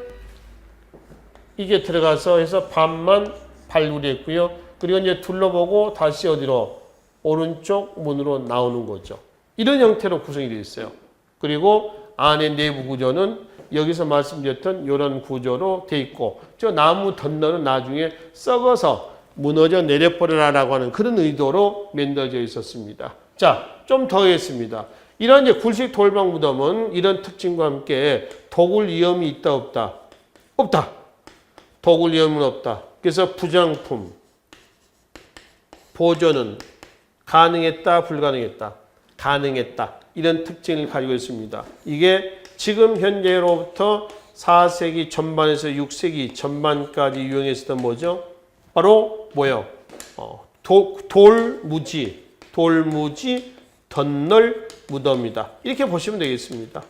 이게 들어가서 해서 반만 발굴이 했고요. 그리고 이제 둘러보고 다시 어디로? 오른쪽 문으로 나오는 거죠. 이런 형태로 구성이 되어 있어요. 그리고 안의 내부 구조는 여기서 말씀드렸던 이런 구조로 되어 있고 저 나무 덧널은 나중에 썩어서 무너져 내려버려라라고 하는 그런 의도로 만들어져 있었습니다. 자, 좀 더 하겠습니다. 이런 이제 굴식 돌방 무덤은 이런 특징과 함께 도굴 위험이 있다 없다? 없다. 도굴 위험은 없다. 그래서 부장품, 보존은 가능했다, 불가능했다? 가능했다. 이런 특징을 가지고 있습니다. 이게 지금 현재로부터 4세기 전반에서 6세기 전반까지 유행했었던 뭐죠? 바로 뭐예요? 돌무지, 덧널 무덤이다. 이렇게 보시면 되겠습니다.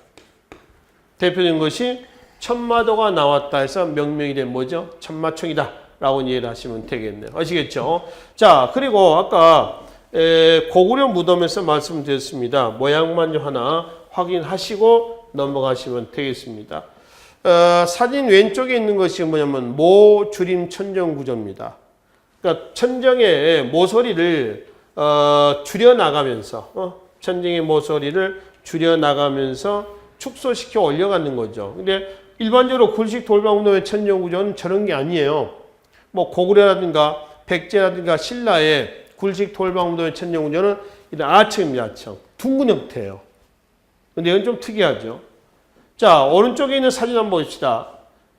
대표적인 것이 천마도가 나왔다 해서 명명이 된 뭐죠? 천마총이다 라고 이해를 하시면 되겠네요. 아시겠죠? 자, 그리고 아까 고구려 무덤에서 말씀드렸습니다. 모양만 하나 확인하시고 넘어가시면 되겠습니다. 사진 왼쪽에 있는 것이 뭐냐면 모주림 천정구조입니다. 그러니까 천정의 모서리를 줄여나가면서 천정의 모서리를 줄여나가면서 축소시켜 올려가는 거죠. 근데 일반적으로 굴식 돌방무덤의 천정구조는 저런 게 아니에요. 뭐 고구려라든가 백제라든가 신라의 굴식 돌방무덤의 천정구조는 이런 아청입니다. 아청. 둥근 형태예요. 근데 이건 좀 특이하죠. 자, 오른쪽에 있는 사진 한번 봅시다.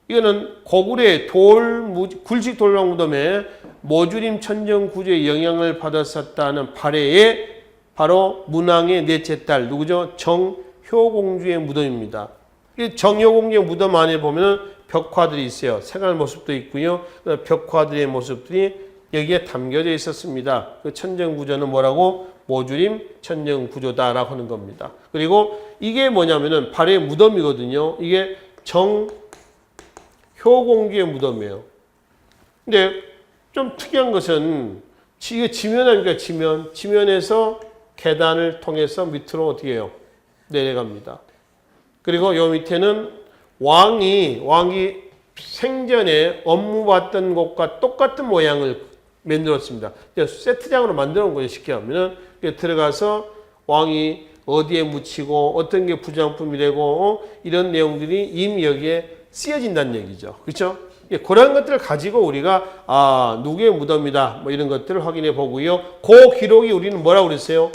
이거는 고구려의 굴식 돌방무덤의 모주림 천정구조의 영향을 받았었다는 발해의 바로 문왕의 넷째 딸 누구죠? 정효공주의 무덤입니다. 이 정효공주의 무덤 안에 보면 벽화들이 있어요. 생활 모습도 있고요. 벽화들의 모습들이 여기에 담겨져 있었습니다. 그 천정구조는 뭐라고? 모주림 천정구조다라고 하는 겁니다. 그리고 이게 뭐냐면은 발해의 무덤이거든요. 이게 정효공주의 무덤이에요. 근데 좀 특이한 것은 이게 지면 아닙니까? 지면에서 계단을 통해서 밑으로 어떻게 해요? 내려갑니다. 그리고 요 밑에는 왕이 생전에 업무 받던 곳과 똑같은 모양을 만들었습니다. 세트장으로 만들어 놓은 거죠. 쉽게 하면은 들어가서 왕이 어디에 묻히고 어떤 게 부장품이 되고 이런 내용들이 이미 여기에 쓰여진다는 얘기죠. 그렇죠? 그런 것들을 가지고 우리가 누구의 무덤이다 뭐 이런 것들을 확인해 보고요. 그 기록이 우리는 뭐라고 그랬어요?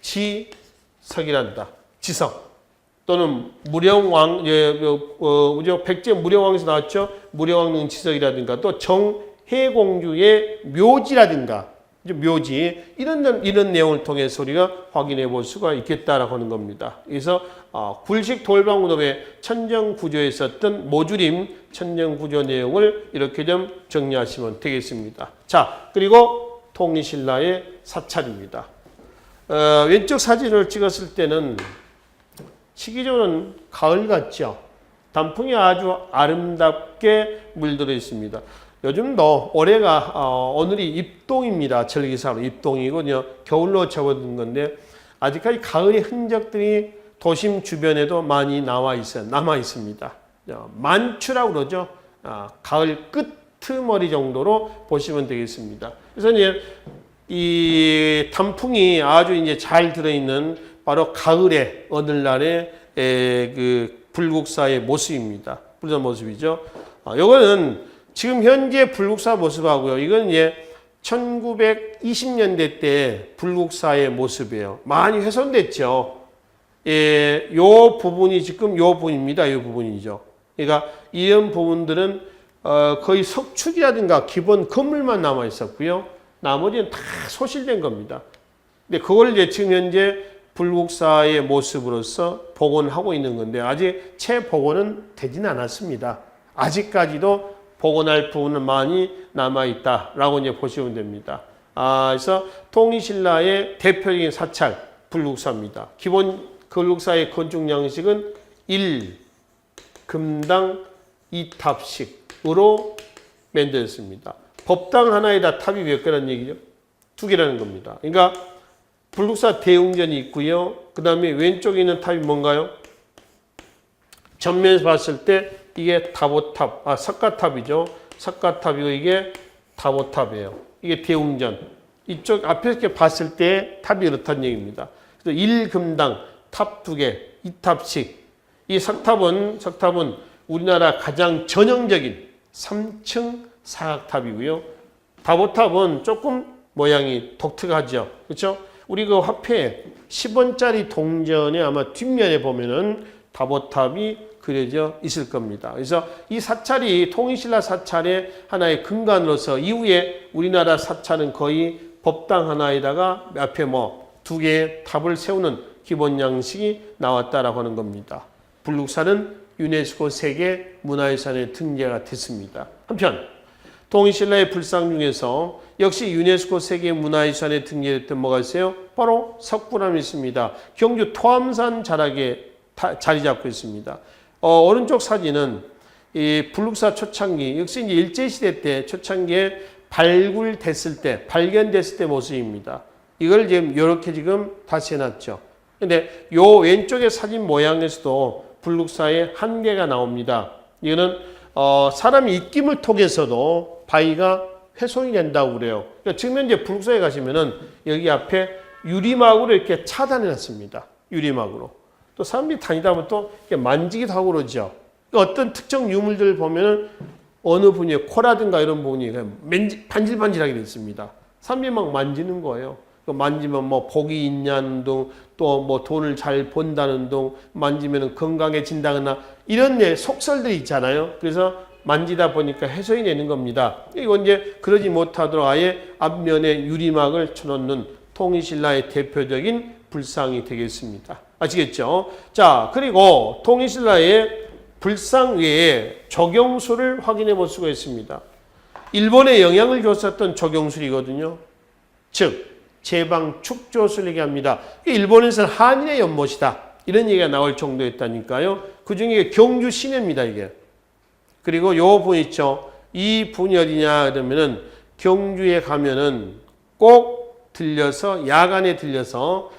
지석이란다. 지석. 또는 무령왕, 백제 무령왕에서 나왔죠. 무령왕릉 지석이라든가 또 정혜공주의 묘지라든가 묘지 이런 내용을 통해서 우리가 확인해 볼 수가 있겠다라고 하는 겁니다. 그래서 굴식 돌방무덤의 천정구조에 있었던 모주림 천정구조 내용을 이렇게 좀 정리하시면 되겠습니다. 자, 그리고 통일신라의 사찰입니다. 왼쪽 사진을 찍었을 때는 시기적으로는 가을 같죠. 단풍이 아주 아름답게 물들어 있습니다. 요즘도 올해가 오늘이 입동입니다. 절기상으로 입동이거든요. 겨울로 접어든 건데 아직까지 가을의 흔적들이 도심 주변에도 많이 남아 있습니다. 만추라고 그러죠. 가을 끄트머리 정도로 보시면 되겠습니다. 그래서 이제 이 단풍이 아주 이제 잘 들어있는 바로 가을의 오늘날의 그 불국사의 모습입니다. 불국사 모습이죠. 요거는 지금 현재 불국사 모습하고요. 이건 이제 1920년대 때 불국사의 모습이에요. 많이 훼손됐죠. 요 부분이 지금 요 부분입니다. 요 부분이죠. 그러니까 이런 부분들은 거의 석축이라든가 기본 건물만 남아 있었고요. 나머지는 다 소실된 겁니다. 근데 그걸 이제 지금 현재 불국사의 모습으로서 복원하고 있는 건데 아직 채복원은 되지는 않았습니다. 아직까지도 복원할 부분은 많이 남아있다라고 이제 보시면 됩니다. 그래서 통일신라의 대표적인 사찰, 불국사입니다. 기본 불국사의 건축 양식은 1금당 2탑식으로 만들었습니다. 법당 하나에다 탑이 몇 개라는 얘기죠? 2개라는 겁니다. 그러니까 불국사 대웅전이 있고요. 그 다음에 왼쪽에 있는 탑이 뭔가요? 전면에서 봤을 때 이게 다보탑, 석가탑이죠. 석가탑이고 이게 다보탑이에요. 이게 대웅전. 이쪽 앞에서 이렇게 봤을 때 탑이 그렇다는 얘기입니다. 그래서 1금당 탑 2개, 2탑씩. 이 석탑은 우리나라 가장 전형적인 3층 사각탑이고요. 다보탑은 조금 모양이 독특하죠. 그렇죠? 우리 그 화폐 10원짜리 동전의 아마 뒷면에 보면은 다보탑이 그려져 있을 겁니다. 그래서 이 사찰이 통일신라 사찰의 하나의 근간으로서 이후에 우리나라 사찰은 거의 법당 하나에다가 앞에 뭐 2개의 탑을 세우는 기본 양식이 나왔다라고 하는 겁니다. 불국사는 유네스코 세계 문화유산에 등재가 됐습니다. 한편 통일신라의 불상 중에서 역시 유네스코 세계 문화유산에 등재됐던 뭐가 있어요? 바로 석굴암이 있습니다. 경주 토암산 자락에 자리 잡고 있습니다. 오른쪽 사진은 이 불국사 초창기, 역시 이제 일제시대 때 초창기에 발굴됐을 때, 발견됐을 때 모습입니다. 이걸 지금 이렇게 지금 다시 해놨죠. 근데 요 왼쪽의 사진 모양에서도 불국사의 한계가 나옵니다. 이거는 사람의 입김을 통해서도 바위가 훼손이 된다고 그래요. 그러니까 지금 현재 불국사에 가시면은 여기 앞에 유리막으로 이렇게 차단해 놨습니다. 유리막으로. 또 사람들이 다니다 보면 또 이렇게 만지기도 하고 그러죠. 그러니까 어떤 특정 유물들을 보면은 어느 분야의 코라든가 이런 부분이 반질반질하게 돼 있습니다. 사람들이 막 만지는 거예요. 만지면 뭐 복이 있냐는 등, 또 뭐 돈을 잘 번다는 등, 만지면 건강해진다거나 이런 속설들이 있잖아요. 그래서 만지다 보니까 훼손이 되는 겁니다. 이건 이제 그러지 못하도록 아예 앞면에 유리막을 쳐놓는 통일신라의 대표적인 불상이 되겠습니다. 아시겠죠? 자, 그리고 통일신라의 불상 외에 조경술을 확인해 볼 수가 있습니다. 일본에 영향을 줬었던 조경술이거든요. 즉 제방 축조술 얘기합니다. 일본에서는 한인의 연못이다. 이런 얘기가 나올 정도였다니까요. 그 중에 경주 시내입니다. 이게. 그리고 요 분 있죠. 이 분이 어디냐 그러면은 경주에 가면은 꼭 들려서 야간에 들려서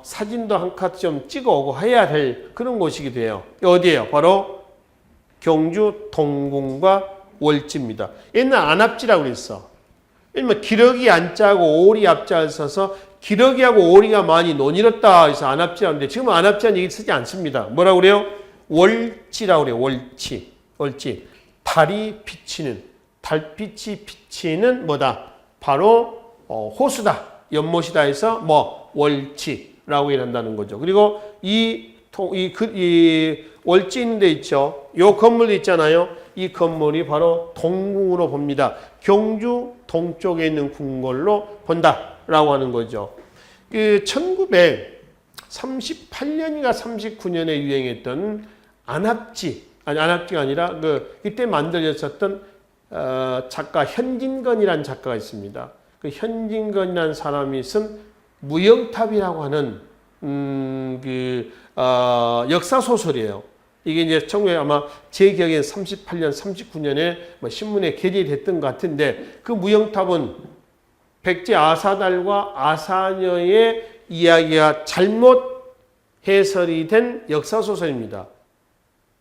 사진도 한 컷 좀 찍어 오고 해야 될 그런 곳이기도 해요. 어디예요? 바로 경주 동궁과 월지입니다. 옛날 안압지라고 그랬어. 왜냐면 기러기 안자하고 오리 앞자를 써서 기러기하고 오리가 많이 논이었다 해서 안압지라고 하는데 지금은 안압지라는 얘기 쓰지 않습니다. 뭐라고 그래요? 월지라고 그래요. 월지. 월지. 달이 비치는, 달빛이 비치는 뭐다? 바로 호수다. 연못이다 해서 뭐 월지라고 얘기한다는 거죠. 그리고 이 월지 있는 데 있죠. 요 건물도 있잖아요. 이 건물이 바로 동궁으로 봅니다. 경주 동쪽에 있는 궁궐로 본다라고 하는 거죠. 1938년인가 39년에 유행했던 안압지가 아니라 이때 만들어졌던 작가 현진건이라는 작가가 있습니다. 그 현진건이라는 사람이 쓴 무영탑이라고 하는 역사 소설이에요. 이게 이제 아마 제 기억에 38년, 39년에 신문에 게재됐던 것 같은데 그 무영탑은 백제 아사달과 아사녀의 이야기가 잘못 해설이 된 역사 소설입니다.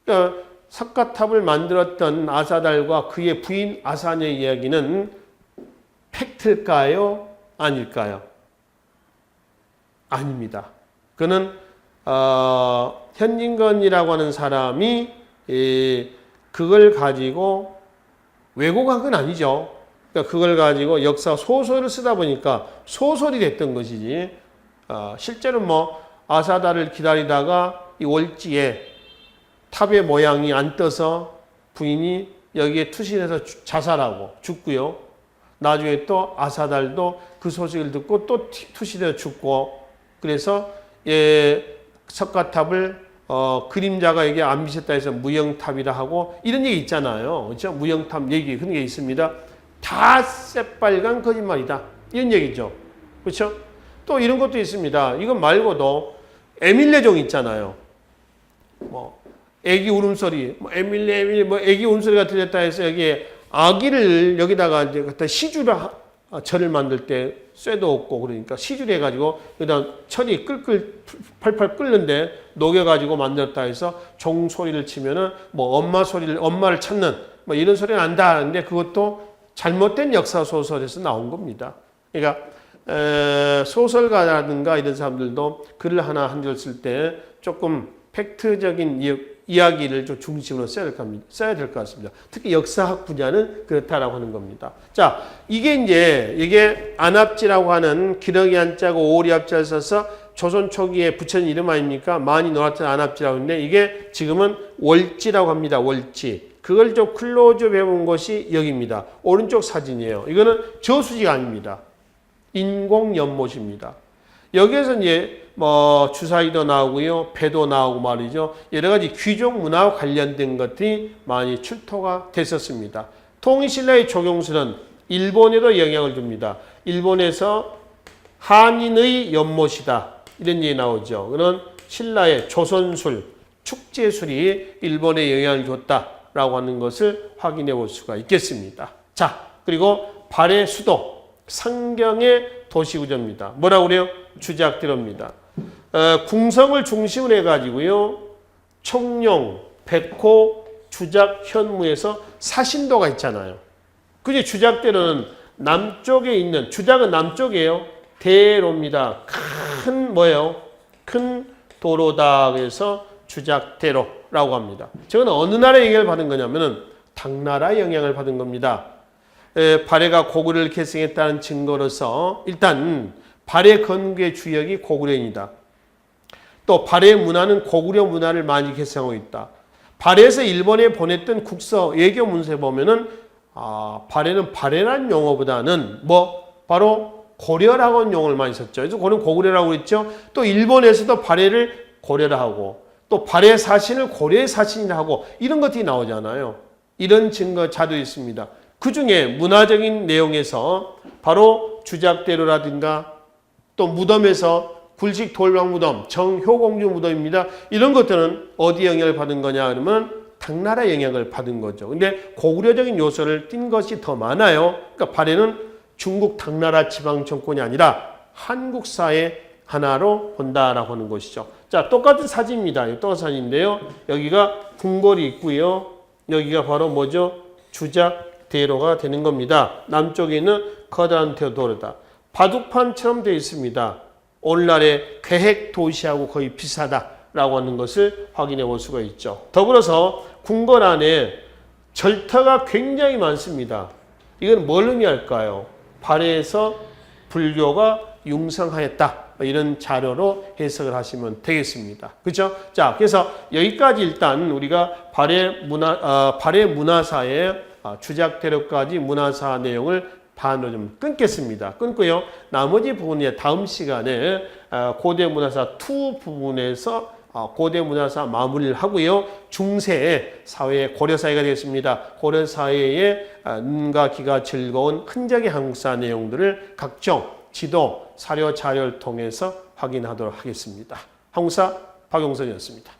그러니까 석가탑을 만들었던 아사달과 그의 부인 아사녀의 이야기는 팩트일까요? 아닐까요? 아닙니다. 그는 현진건이라고 하는 사람이 그걸 가지고 왜곡한 건 아니죠. 그러니까 그걸 가지고 역사 소설을 쓰다 보니까 소설이 됐던 것이지 실제로 뭐 아사다를 기다리다가 이 월지에 탑의 모양이 안 떠서 부인이 여기에 투신해서 자살하고 죽고요. 나중에 또 아사달도 그 소식을 듣고 또 투신해서 죽고 그래서 석가탑을 그림자가 여기 안 비쳤다 해서 무영탑이라 하고 이런 얘기 있잖아요. 그렇죠? 무영탑 얘기 그런 게 있습니다. 다 새빨간 거짓말이다. 이런 얘기죠. 그렇죠? 또 이런 것도 있습니다. 이것 말고도 에밀레종 있잖아요. 뭐 애기 울음소리, 에밀레 뭐 애기 울음소리가 들렸다 해서 여기에 아기를 여기다가 이제 갖다 시주를 절을 만들 때 쇠도 없고 그러니까 시주를 해가지고 여기다 철이 팔팔 끓는데 녹여가지고 만들었다 해서 종소리를 치면은 뭐 엄마를 찾는 뭐 이런 소리가 난다 하는데 그것도 잘못된 역사 소설에서 나온 겁니다. 그러니까 소설가라든가 이런 사람들도 글을 하나 한 줄 쓸 때 조금 팩트적인 이야기를 좀 중심으로 써야 될 것 같습니다. 특히 역사학 분야는 그렇다라고 하는 겁니다. 자, 이게 안압지라고 하는 기러기 안자고 오리 앞자를 써서 조선 초기에 붙여진 이름 아닙니까? 많이 놀았던 안압지라고 하는데 이게 지금은 월지라고 합니다. 월지. 그걸 좀 클로즈업 해본 것이 여기입니다. 오른쪽 사진이에요. 이거는 저수지가 아닙니다. 인공 연못입니다. 여기에서 이제 뭐 주사위도 나오고요, 배도 나오고 말이죠. 여러 가지 귀족 문화와 관련된 것들이 많이 출토가 됐었습니다. 통일신라의 조경술은 일본에도 영향을 줍니다. 일본에서 한인의 연못이다 이런 얘기 나오죠. 그런 신라의 조선술, 축제술이 일본에 영향을 줬다라고 하는 것을 확인해 볼 수가 있겠습니다. 자, 그리고 발해 수도, 상경의 도시구조입니다. 뭐라고 그래요? 주작대로입니다. 궁성을 중심으로 해가지고요, 청룡, 백호, 주작, 현무에서 사신도가 있잖아요. 그게 주작대로는 남쪽에 있는, 주작은 남쪽이에요. 대로입니다. 큰 뭐예요? 큰 도로다. 그래서 주작대로라고 합니다. 저건 어느 나라의 영향을 받은 거냐면은 당나라의 영향을 받은 겁니다. 발해가 고구려를 계승했다는 증거로서 일단 발해 건국의 주역이 고구려인이다. 또 발해 문화는 고구려 문화를 많이 계승하고 있다. 발해에서 일본에 보냈던 국서 외교 문서에 보면은 발해는 발해란 용어보다는 바로 고려라고 하는 용어를 많이 썼죠. 그래서 그는 고구려라고 그랬죠. 또 일본에서도 발해를 고려라 하고 또 발해 사신을 고려의 사신이라 하고 이런 것들이 나오잖아요. 이런 증거 자료도 있습니다. 그 중에 문화적인 내용에서 바로 주작대로라든가 또 무덤에서 굴식 돌방 무덤, 정효공주 무덤입니다. 이런 것들은 어디 영향을 받은 거냐 그러면 당나라 영향을 받은 거죠. 근데 고구려적인 요소를 띈 것이 더 많아요. 그러니까 발해는 중국 당나라 지방 정권이 아니라 한국사의 하나로 본다라고 하는 것이죠. 자, 똑같은 사진입니다. 똑같은 사진인데요. 여기가 궁궐이 있고요. 여기가 바로 뭐죠? 주작대로가 되는 겁니다. 남쪽에 있는 커다란 도로다. 바둑판처럼 되어 있습니다. 오늘날의 계획 도시하고 거의 비슷하다라고 하는 것을 확인해 볼 수가 있죠. 더불어서 궁궐 안에 절터가 굉장히 많습니다. 이건 뭘 의미할까요? 발해에서 불교가 융성하였다. 이런 자료로 해석을 하시면 되겠습니다. 그렇죠? 자, 그래서 여기까지 일단 우리가 발해 문화사의 주작대로까지 문화사 내용을 반으로 좀 끊겠습니다. 끊고요. 나머지 부분에 다음 시간에 고대 문화사 2 부분에서 고대 문화사 마무리를 하고요. 중세 사회의 고려 사회가 되겠습니다. 고려 사회의 눈과 귀가 즐거운 흔적의 한국사 내용들을 각종 지도, 사료, 자료를 통해서 확인하도록 하겠습니다. 한국사 박용선이었습니다.